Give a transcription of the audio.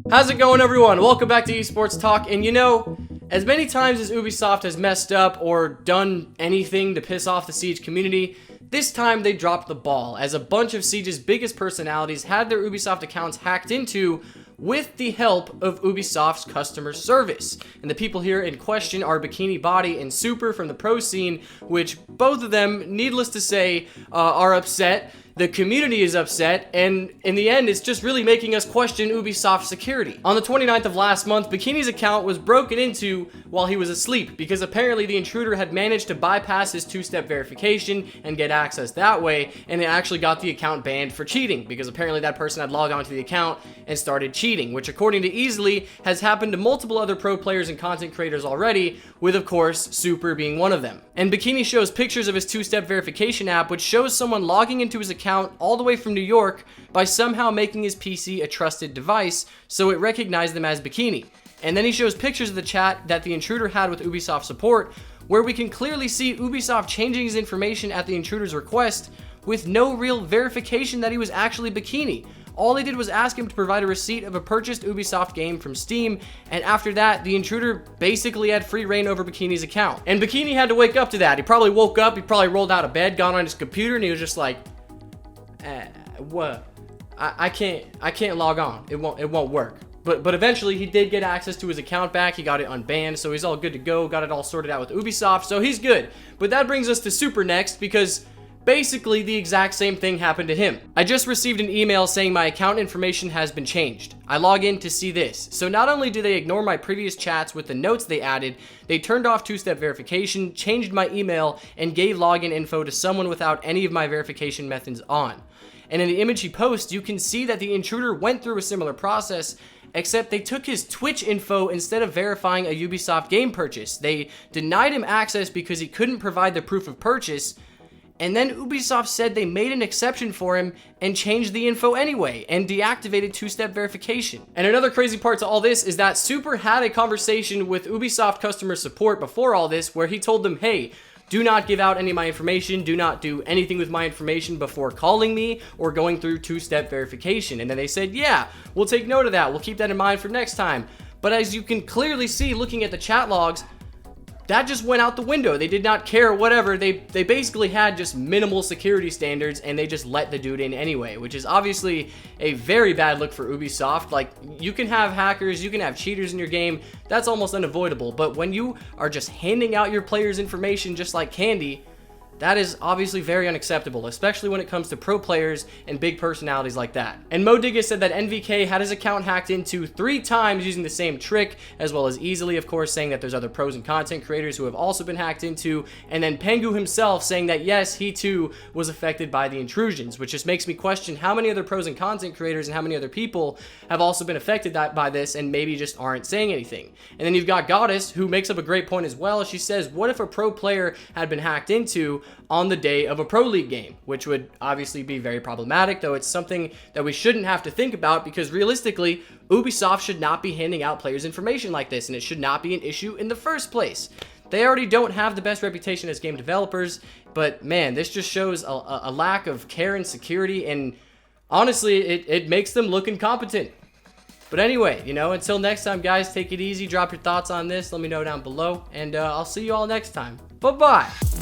How's it going, everyone? Welcome back to Esports Talk. And you know, as many times as Ubisoft has messed up or done anything to piss off the Siege community, this time they dropped the ball as a bunch of Siege's biggest personalities had their Ubisoft accounts hacked into with the help of Ubisoft's customer service. And the people here in question are Bikini Body and Supr from the pro scene, which both of them, needless to say, are upset. The community is upset, and in the end, it's just really making us question Ubisoft's security. On the 29th of last month, Bikini's account was broken into while he was asleep, because apparently the intruder had managed to bypass his two-step verification and get access that way, and it actually got the account banned for cheating, because apparently that person had logged onto the account and started cheating, which according to Easily has happened to multiple other pro players and content creators already, with of course, Supr being one of them. And Bikini shows pictures of his two-step verification app, which shows someone logging into his account all the way from New York by somehow making his PC a trusted device so it recognized them as Bikini. And then he shows pictures of the chat that the intruder had with Ubisoft support, where we can clearly see Ubisoft changing his information at the intruder's request with no real verification that he was actually Bikini. All they did was ask him to provide a receipt of a purchased Ubisoft game from Steam, and after that, the intruder basically had free reign over Bikini's account. And Bikini had to wake up to that. He probably woke up, he probably rolled out of bed, got on his computer, and he was just like, what? I can't log on. It won't work. But eventually he did get access to his account back. He got it unbanned, so he's all good to go. Got it all sorted out with Ubisoft, so he's good. But that brings us to Supr next, because basically the exact same thing happened to him. I just received an email saying my account information has been changed. I log in to see this. So not only do they ignore my previous chats with the notes they added, they turned off two-step verification, changed my email, and gave login info to someone without any of my verification methods on. And in the image he posts, you can see that the intruder went through a similar process, except they took his Twitch info instead of verifying a Ubisoft game purchase. They denied him access because he couldn't provide the proof of purchase, and then Ubisoft said they made an exception for him and changed the info anyway and deactivated two-step verification. And another crazy part to all this is that Supr had a conversation with Ubisoft customer support before all this where he told them, hey, do not give out any of my information, do not do anything with my information before calling me or going through two-step verification. And then they said, yeah, we'll take note of that, we'll keep that in mind for next time. But as you can clearly see looking at the chat logs, that just went out the window. They did not care, whatever. They basically had just minimal security standards and they just let the dude in anyway, which is obviously a very bad look for Ubisoft. Like, you can have hackers, you can have cheaters in your game. That's almost unavoidable. But when you are just handing out your players' information just like candy, that is obviously very unacceptable, especially when it comes to pro players and big personalities like that. And Modiga said that NVK had his account hacked into 3 times using the same trick, as well as Easily, of course, saying that there's other pros and content creators who have also been hacked into, and then Pengu himself saying that yes, he too was affected by the intrusions, which just makes me question how many other pros and content creators and how many other people have also been affected by this and maybe just aren't saying anything. And then you've got Goddess, who makes up a great point as well. She says, what if a pro player had been hacked into on the day of a Pro League game, which would obviously be very problematic, though it's something that we shouldn't have to think about because realistically, Ubisoft should not be handing out players' information like this, and it should not be an issue in the first place. They already don't have the best reputation as game developers, but man, this just shows a lack of care and security, and honestly, it makes them look incompetent. But anyway, you know, until next time, guys, take it easy, drop your thoughts on this, let me know down below, and I'll see you all next time. Bye-bye!